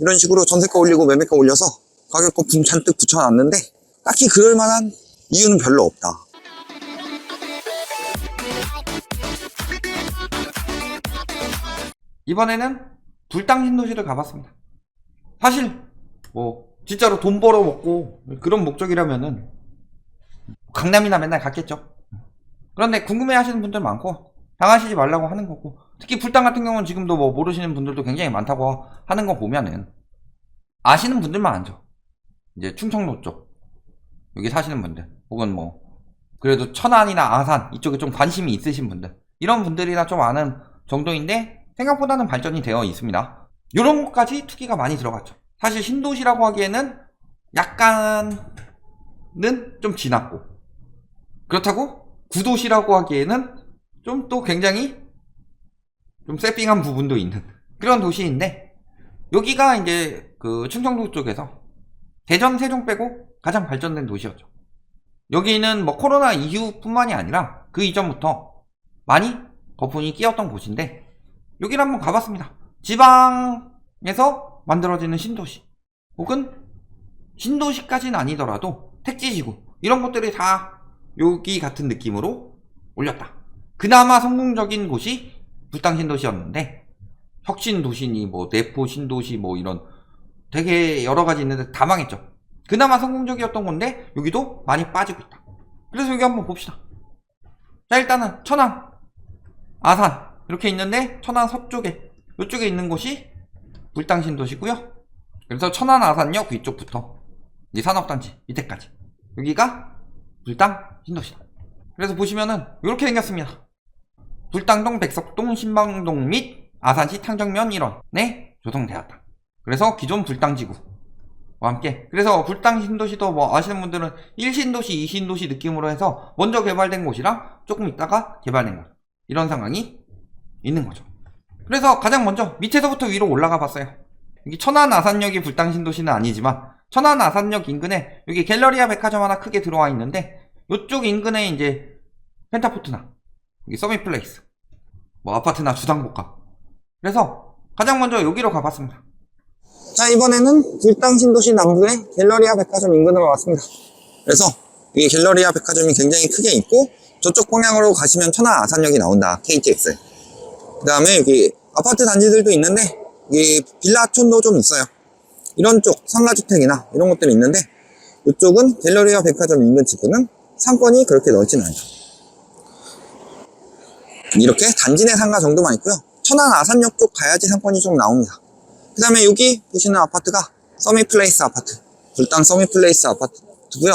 이런 식으로 전세가 올리고 매매가 올려서 가격 거품 잔뜩 붙여놨는데 딱히 그럴 만한 이유는 별로 없다. 이번에는 불당 신도시를 가봤습니다. 사실 뭐 진짜로 돈 벌어 먹고 그런 목적이라면은 강남이나 맨날 갔겠죠. 그런데 궁금해 하시는 분들 많고 당하시지 말라고 하는 거고, 특히 불당 같은 경우는 지금도 뭐 모르시는 분들도 굉장히 많다고 하는 거 보면은 아시는 분들만 알죠. 이제 충청도 쪽 여기 사시는 분들, 혹은 뭐 그래도 천안이나 아산 이쪽에 좀 관심이 있으신 분들, 이런 분들이나 좀 아는 정도인데 생각보다는 발전이 되어 있습니다. 이런 것까지 투기가 많이 들어갔죠. 사실 신도시라고 하기에는 약간은 좀 지났고, 그렇다고 구도시라고 하기에는 좀 또 굉장히 좀 세핑한 부분도 있는 그런 도시인데, 여기가 이제 그 충청도 쪽에서 대전, 세종 빼고 가장 발전된 도시였죠. 여기는 뭐 코로나 이후뿐만이 아니라 그 이전부터 많이 거품이 끼었던 곳인데, 여기를 한번 가봤습니다. 지방에서 만들어지는 신도시, 혹은 신도시까지는 아니더라도 택지지구, 이런 것들이 다 여기 같은 느낌으로 올렸다. 그나마 성공적인 곳이 불당 신도시였는데, 혁신도시니 뭐 내포 신도시 뭐 이런 되게 여러가지 있는데 다 망했죠. 그나마 성공적이었던 건데 여기도 많이 빠지고 있다. 그래서 여기 한번 봅시다. 자, 일단은 천안, 아산 이렇게 있는데, 천안 서쪽에 이쪽에 있는 곳이 불당 신도시고요. 그래서 천안 아산역 위쪽부터 이제 산업단지 밑에까지 여기가 불당 신도시다. 그래서 보시면은 이렇게 생겼습니다. 불당동, 백석동, 신방동 및 아산시 탕정면 1원에 조성되었다. 그래서 기존 불당지구와 함께, 그래서 불당 신도시도 뭐 아시는 분들은 1신도시, 2신도시 느낌으로 해서 먼저 개발된 곳이랑 조금 있다가 개발된 곳, 이런 상황이 있는 거죠. 그래서 가장 먼저 밑에서부터 위로 올라가 봤어요. 여기 천안 아산역이 불당 신도시는 아니지만 천안 아산역 인근에 여기 갤러리아 백화점 하나 크게 들어와 있는데, 이쪽 인근에 이제 펜타포트나 여기 서밋플레이스, 뭐 아파트나 주상복합, 그래서 가장 먼저 여기로 가봤습니다. 자, 이번에는 불당 신도시 남부의 갤러리아 백화점 인근으로 왔습니다. 그래서 여기 갤러리아 백화점이 굉장히 크게 있고, 저쪽 방향으로 가시면 천안 아산역이 나온다, KTX. 그 다음에 여기 아파트 단지들도 있는데, 여기 빌라촌도 좀 있어요. 이런 쪽 상가주택이나 이런 것들이 있는데, 이쪽은 갤러리아 백화점 인근 지구는 상권이 그렇게 넓지는 않죠. 이렇게 단지 내 상가 정도만 있고요. 천안 아산역 쪽 가야지 상권이 좀 나옵니다. 그 다음에 여기 보시는 아파트가 서밋플레이스 아파트, 불당 서밋플레이스 아파트고요.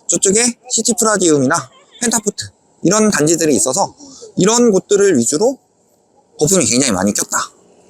저쪽에 시티프라디움이나 펜타포트 이런 단지들이 있어서 이런 곳들을 위주로 거품이 굉장히 많이 꼈다.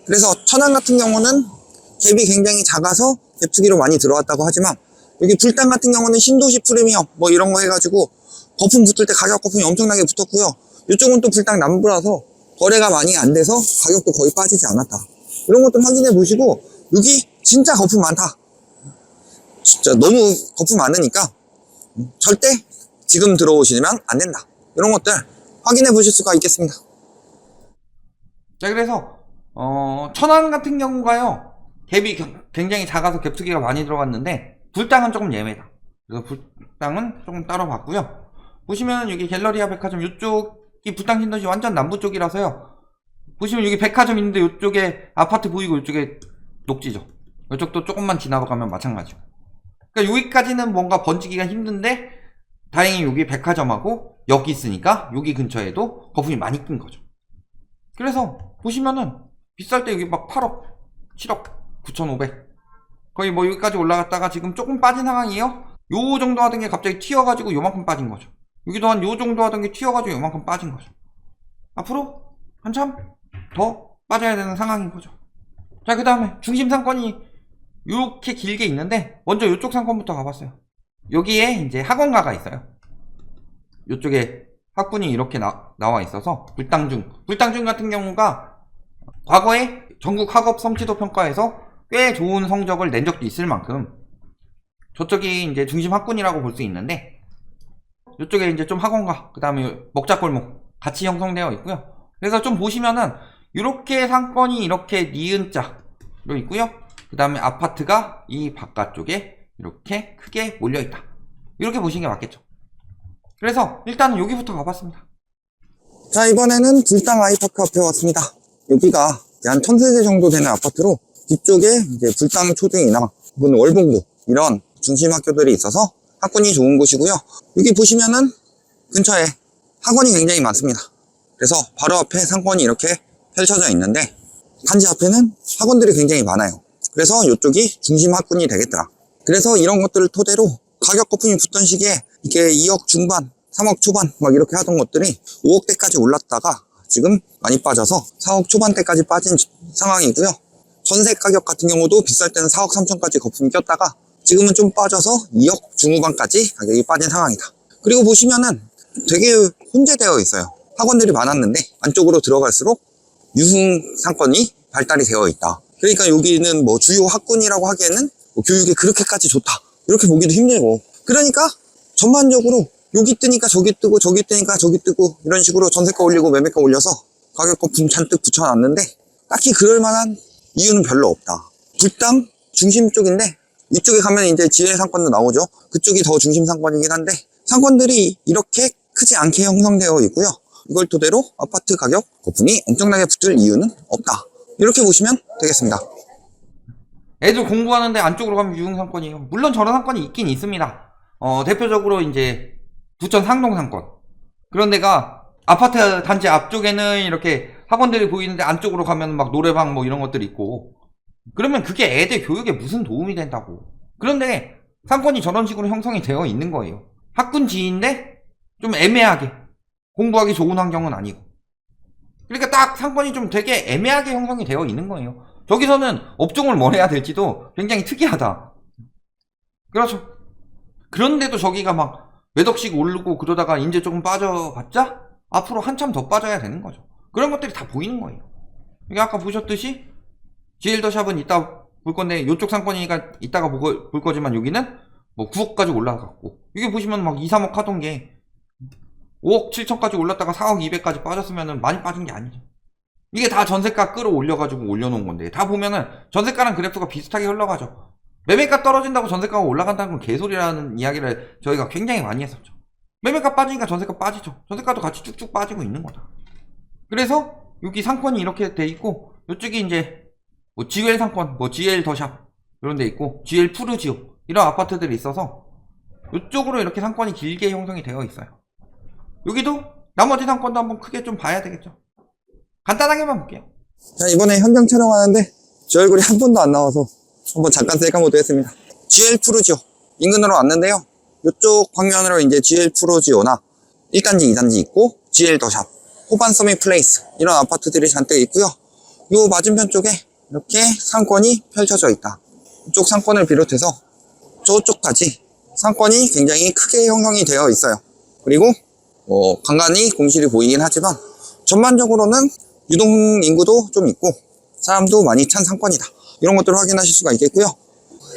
그래서 천안 같은 경우는 갭이 굉장히 작아서 갭 투기로 많이 들어왔다고 하지만, 여기 불당 같은 경우는 신도시 프리미엄 뭐 이런 거 해가지고 거품 붙을 때 가격 거품이 엄청나게 붙었고요. 이쪽은 또 불당 남부라서 거래가 많이 안 돼서 가격도 거의 빠지지 않았다. 이런 것도 확인해 보시고, 여기 진짜 거품 많다, 진짜 너무 거품 많으니까 절대 지금 들어오시면 안 된다, 이런 것들 확인해 보실 수가 있겠습니다. 자, 그래서 천안 같은 경우가요, 갭이 굉장히 작아서 갭 투기가 많이 들어갔는데, 불당은 조금 예매다. 그래서 불당은 조금 따로 봤고요. 보시면 여기 갤러리아 백화점 이쪽이 불당 신도시 완전 남부 쪽이라서요, 보시면 여기 백화점 있는데 이쪽에 아파트 보이고 이쪽에 녹지죠. 이쪽도 조금만 지나가면 마찬가지고. 그러니까 여기까지는 뭔가 번지기가 힘든데, 다행히 여기 백화점하고 여기 있으니까 여기 근처에도 거품이 많이 낀 거죠. 그래서 보시면은 비쌀 때 여기 막 8억, 7억, 9,500 거의 뭐 여기까지 올라갔다가 지금 조금 빠진 상황이에요. 요 정도 하던 게 갑자기 튀어가지고 요만큼 빠진 거죠. 여기도 한 요 정도 하던 게 튀어가지고 요만큼 빠진 거죠. 앞으로 한참 더 빠져야 되는 상황인 거죠. 자, 그 다음에 중심 상권이 이렇게 길게 있는데, 먼저 이쪽 상권부터 가봤어요. 여기에 이제 학원가가 있어요. 이쪽에 학군이 이렇게 나와 있어서 불당중 같은 경우가 과거에 전국 학업 성취도 평가에서 꽤 좋은 성적을 낸 적도 있을 만큼 저쪽이 이제 중심 학군이라고 볼 수 있는데, 이쪽에 이제 좀 학원가, 그 다음에 먹자골목 같이 형성되어 있고요. 그래서 좀 보시면은 이렇게 상권이 이렇게 니은자로 있고요. 그 다음에 아파트가 이 바깥쪽에 이렇게 크게 몰려있다. 이렇게 보시는 게 맞겠죠. 그래서 일단은 여기부터 가봤습니다. 자, 이번에는 불당 아이파크 앞에 왔습니다. 여기가 이제 한 1000세대 정도 되는 아파트로 뒤쪽에 이제 불당 초등이나 혹은 월봉고 이런 중심 학교들이 있어서 학군이 좋은 곳이고요. 여기 보시면은 근처에 학원이 굉장히 많습니다. 그래서 바로 앞에 상권이 이렇게 펼쳐져 있는데 단지 앞에는 학원들이 굉장히 많아요. 그래서 이쪽이 중심 학군이 되겠더라. 그래서 이런 것들을 토대로 가격 거품이 붙던 시기에 이게 2억 중반, 3억 초반 막 이렇게 하던 것들이 5억대까지 올랐다가 지금 많이 빠져서 4억 초반대까지 빠진 상황이고요. 전세 가격 같은 경우도 비쌀 때는 4억 3천까지 거품이 꼈다가 지금은 좀 빠져서 2억 중후반까지 가격이 빠진 상황이다. 그리고 보시면은 되게 혼재되어 있어요. 학원들이 많았는데 안쪽으로 들어갈수록 유흥 상권이 발달이 되어 있다. 그러니까 여기는 뭐 주요 학군이라고 하기에는 뭐 교육이 그렇게까지 좋다 이렇게 보기도 힘들고, 그러니까 전반적으로 여기 뜨니까 저기 뜨고 저기 뜨니까 저기 뜨고 이런 식으로 전세가 올리고 매매가 올려서 가격 거품 잔뜩 붙여놨는데 딱히 그럴 만한 이유는 별로 없다. 불당 중심 쪽인데 이쪽에 가면 이제 지하 상권도 나오죠. 그쪽이 더 중심 상권이긴 한데 상권들이 이렇게 크지 않게 형성되어 있고요. 이걸 토대로 아파트 가격 거품이 엄청나게 붙을 이유는 없다. 이렇게 보시면 되겠습니다. 애들 공부하는데 안쪽으로 가면 유흥 상권이에요. 물론 저런 상권이 있긴 있습니다. 대표적으로 이제 부천 상동 상권. 그런 데가 아파트 단지 앞쪽에는 이렇게 학원들이 보이는데 안쪽으로 가면 막 노래방 뭐 이런 것들이 있고, 그러면 그게 애들 교육에 무슨 도움이 된다고. 그런데 상권이 저런 식으로 형성이 되어 있는 거예요. 학군지인데 좀 애매하게 공부하기 좋은 환경은 아니고, 그러니까 딱 상권이 좀 되게 애매하게 형성이 되어 있는 거예요. 저기서는 업종을 뭘 해야 될지도 굉장히 특이하다. 그렇죠. 그런데도 저기가 막 몇 억씩 오르고 그러다가 이제 조금 빠져봤자 앞으로 한참 더 빠져야 되는 거죠. 그런 것들이 다 보이는 거예요. 이게 아까 보셨듯이 GL더샵은 이따 볼 건데 이쪽 상권이니까 이따가 볼 거지만 여기는 뭐 9억까지 올라갔고, 이게 보시면 막 2, 3억 하던 게 5억 7천까지 올랐다가 4억 200까지 빠졌으면 많이 빠진 게 아니죠. 이게 다 전세가 끌어올려가지고 올려놓은 건데, 다 보면은 전세가랑 그래프가 비슷하게 흘러가죠. 매매가 떨어진다고 전세가가 올라간다는 건 개소리라는 이야기를 저희가 굉장히 많이 했었죠. 매매가 빠지니까 전세가 빠지죠. 전세가도 같이 쭉쭉 빠지고 있는 거다. 그래서 여기 상권이 이렇게 돼 있고, 이쪽이 이제 뭐 GL 상권, 뭐 GL 더샵 이런 데 있고, GL 푸르지오 이런 아파트들이 있어서 이쪽으로 이렇게 상권이 길게 형성이 되어 있어요. 여기도 나머지 상권도 한번 크게 좀 봐야 되겠죠. 간단하게만 볼게요. 자, 이번에 현장 촬영하는데 제 얼굴이 한 번도 안 나와서 한번 잠깐 셀카 모드 했습니다. GL 푸르지오 인근으로 왔는데요. 이쪽 방면으로 이제 GL 푸르지오나 1단지, 2단지 있고 GL 더샵, 호반 서밋 플레이스 이런 아파트들이 잔뜩 있고요. 요 맞은편 쪽에 이렇게 상권이 펼쳐져 있다. 이쪽 상권을 비롯해서 저쪽까지 상권이 굉장히 크게 형성이 되어 있어요. 그리고 간간히 공실이 보이긴 하지만 전반적으로는 유동 인구도 좀 있고 사람도 많이 찬 상권이다. 이런 것들을 확인하실 수가 있겠고요.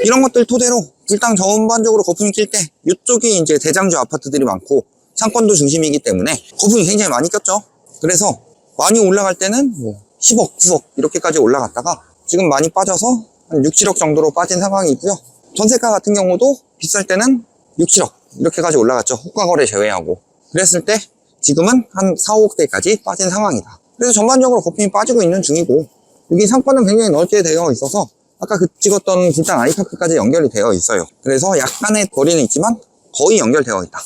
이런 것들 토대로 불당 전반적으로 거품이 낄 때 이쪽이 이제 대장주 아파트들이 많고 상권도 중심이기 때문에 거품이 굉장히 많이 꼈죠. 그래서 많이 올라갈 때는 뭐 10억, 9억 이렇게까지 올라갔다가 지금 많이 빠져서 한 6, 7억 정도로 빠진 상황이 있고요. 전세가 같은 경우도 비쌀 때는 6, 7억 이렇게까지 올라갔죠. 호가 거래 제외하고. 그랬을 때 지금은 한 4, 5억대까지 빠진 상황이다. 그래서 전반적으로 거품이 빠지고 있는 중이고, 여기 상권은 굉장히 넓게 되어 있어서 아까 그 찍었던 불당 아이파크까지 연결이 되어 있어요. 그래서 약간의 거리는 있지만 거의 연결되어 있다.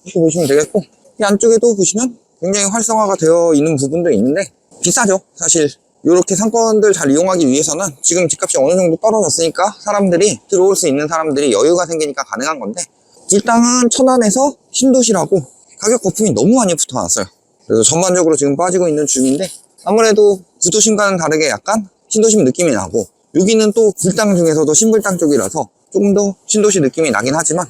이렇게 보시면 되겠고, 이 안쪽에도 보시면 굉장히 활성화가 되어 있는 부분도 있는데 비싸죠. 사실 이렇게 상권들 잘 이용하기 위해서는 지금 집값이 어느 정도 떨어졌으니까 사람들이 들어올 수 있는 사람들이 여유가 생기니까 가능한 건데, 불당은 천안에서 신도시라고 가격 거품이 너무 많이 붙어놨어요. 그래서 전반적으로 지금 빠지고 있는 중인데 아무래도 구도심과는 다르게 약간 신도심 느낌이 나고, 여기는 또 불당 중에서도 신불당 쪽이라서 조금 더 신도시 느낌이 나긴 하지만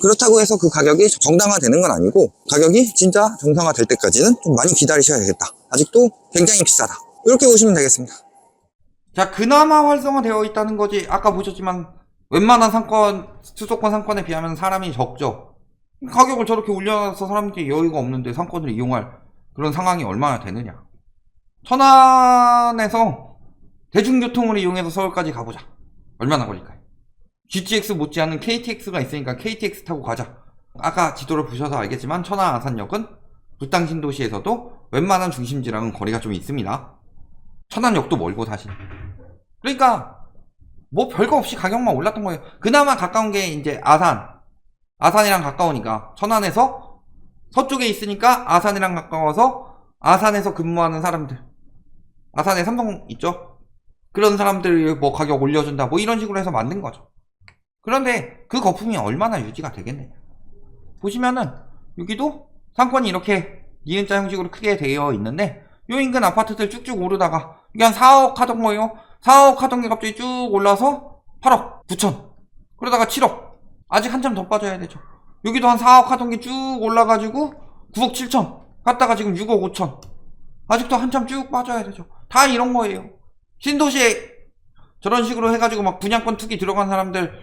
그렇다고 해서 그 가격이 정당화되는 건 아니고, 가격이 진짜 정상화될 때까지는 좀 많이 기다리셔야 되겠다. 아직도 굉장히 비싸다. 이렇게 보시면 되겠습니다. 자, 그나마 활성화되어 있다는 거지. 아까 보셨지만 웬만한 상권, 수도권 상권에 비하면 사람이 적죠. 가격을 저렇게 올려서 사람들이 여유가 없는데 상권을 이용할 그런 상황이 얼마나 되느냐. 천안에서 대중교통을 이용해서 서울까지 가보자. 얼마나 걸릴까요? GTX 못지않은 KTX가 있으니까 KTX 타고 가자. 아까 지도를 보셔서 알겠지만 천안 아산역은 불당 신도시에서도 웬만한 중심지랑은 거리가 좀 있습니다. 천안역도 멀고 사실. 그러니까 뭐 별거 없이 가격만 올랐던 거예요. 그나마 가까운 게 이제 아산이랑 가까우니까 천안에서 서쪽에 있으니까 아산이랑 가까워서 아산에서 근무하는 사람들, 아산에 삼성 있죠? 그런 사람들이 뭐 가격 올려준다 뭐 이런 식으로 해서 만든 거죠. 그런데 그 거품이 얼마나 유지가 되겠느냐. 보시면은 여기도 상권이 이렇게 니은자 형식으로 크게 되어 있는데 요 인근 아파트들 쭉쭉 오르다가 이게 한 4억 하던 거예요. 4억 하던 게 갑자기 쭉 올라서 8억 9천, 그러다가 7억, 아직 한참 더 빠져야 되죠. 여기도 한 4억 하던 게 쭉 올라가지고 9억 7천 갔다가 지금 6억 5천, 아직도 한참 쭉 빠져야 되죠. 다 이런 거예요. 신도시에 저런 식으로 해가지고 막 분양권 투기 들어간 사람들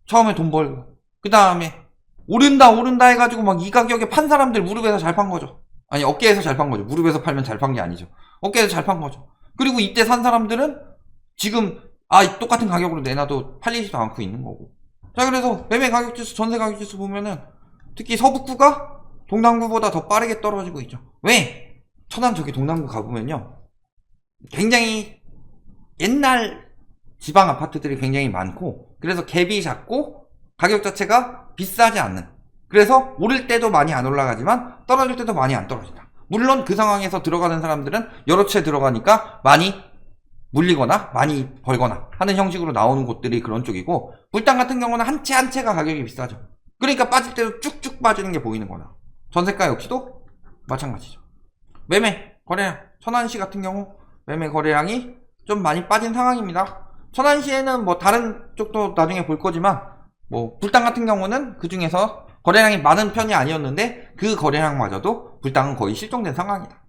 처음에 돈 벌고 그 다음에 오른다 해가지고 막 이 가격에 판 사람들 무릎에서 잘 판 거죠. 아니 어깨에서 잘 판 거죠. 무릎에서 팔면 잘 판 게 아니죠. 어깨에서 잘 판 거죠. 그리고 이때 산 사람들은 지금 똑같은 가격으로 내놔도 팔리지도 않고 있는 거고. 자, 그래서 매매 가격 지수, 전세 가격 지수 보면은 특히 서북구가 동남구보다 더 빠르게 떨어지고 있죠. 왜? 천안 저기 동남구 가보면요 굉장히 옛날 지방 아파트들이 굉장히 많고, 그래서 갭이 작고 가격 자체가 비싸지 않는, 그래서 오를 때도 많이 안 올라가지만 떨어질 때도 많이 안 떨어진다. 물론 그 상황에서 들어가는 사람들은 여러 채 들어가니까 많이 물리거나 많이 벌거나 하는 형식으로 나오는 곳들이 그런 쪽이고, 불당 같은 경우는 한 채 한 채가 가격이 비싸죠. 그러니까 빠질 때도 쭉쭉 빠지는 게 보이는 거나, 전세가 역시도 마찬가지죠. 매매 거래량, 천안시 같은 경우 매매 거래량이 좀 많이 빠진 상황입니다. 천안시에는 뭐 다른 쪽도 나중에 볼 거지만, 뭐 불당 같은 경우는 그 중에서 거래량이 많은 편이 아니었는데 그 거래량마저도 불당은 거의 실종된 상황이다.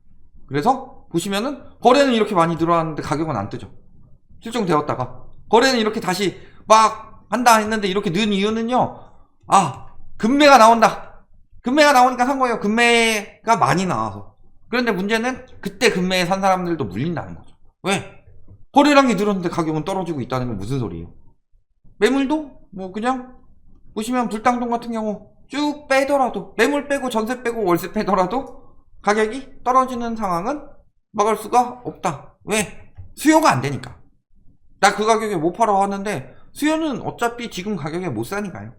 그래서 보시면은 거래는 이렇게 많이 늘어났는데 가격은 안 뜨죠. 실종되었다가 거래는 이렇게 다시 막 한다 했는데 이렇게 는 이유는요, 급매가 나온다, 급매가 나오니까 산 거예요. 급매가 많이 나와서. 그런데 문제는 그때 급매에 산 사람들도 물린다는 거죠. 왜? 거래량이 늘었는데 가격은 떨어지고 있다는 건 무슨 소리예요? 매물도 뭐 그냥 보시면 불당동 같은 경우 쭉 빼더라도, 매물 빼고 전세 빼고 월세 빼더라도 가격이 떨어지는 상황은 막을 수가 없다. 왜? 수요가 안 되니까. 나 그 가격에 못 팔아 하는데 수요는 어차피 지금 가격에 못 사니까요.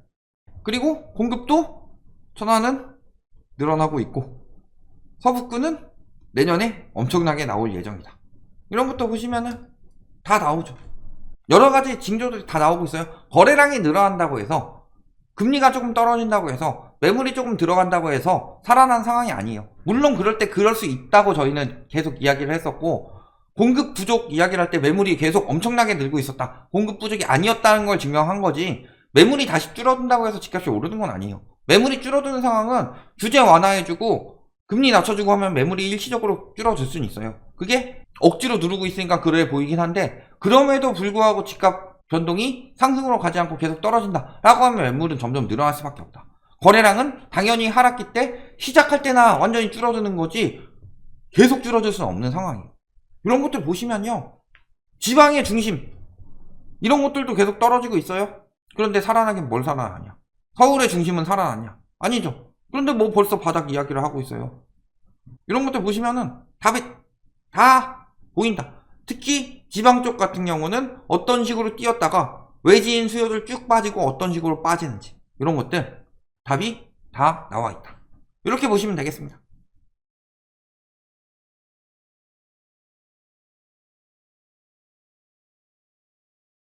그리고 공급도 천안은 늘어나고 있고 서북구는 내년에 엄청나게 나올 예정이다. 이런 것도 보시면은 다 나오죠. 여러 가지 징조들이 다 나오고 있어요. 거래량이 늘어난다고 해서, 금리가 조금 떨어진다고 해서, 매물이 조금 들어간다고 해서 살아난 상황이 아니에요. 물론 그럴 때 그럴 수 있다고 저희는 계속 이야기를 했었고, 공급 부족 이야기를 할 때 매물이 계속 엄청나게 늘고 있었다, 공급 부족이 아니었다는 걸 증명한 거지, 매물이 다시 줄어든다고 해서 집값이 오르는 건 아니에요. 매물이 줄어드는 상황은 규제 완화해주고 금리 낮춰주고 하면 매물이 일시적으로 줄어들 수는 있어요. 그게 억지로 누르고 있으니까 그래 보이긴 한데, 그럼에도 불구하고 집값 변동이 상승으로 가지 않고 계속 떨어진다 라고 하면 매물은 점점 늘어날 수밖에 없다. 거래량은 당연히 하락기 때 시작할 때나 완전히 줄어드는 거지 계속 줄어들 수는 없는 상황이에요. 이런 것들 보시면요, 지방의 중심 이런 것들도 계속 떨어지고 있어요. 그런데 살아나긴 뭘 살아나냐? 서울의 중심은 살아났냐? 아니죠. 그런데 뭐 벌써 바닥 이야기를 하고 있어요. 이런 것들 보시면은 다 보인다. 특히 지방 쪽 같은 경우는 어떤 식으로 뛰었다가 외지인 수요들 쭉 빠지고 어떤 식으로 빠지는지, 이런 것들 답이 다 나와 있다. 이렇게 보시면 되겠습니다.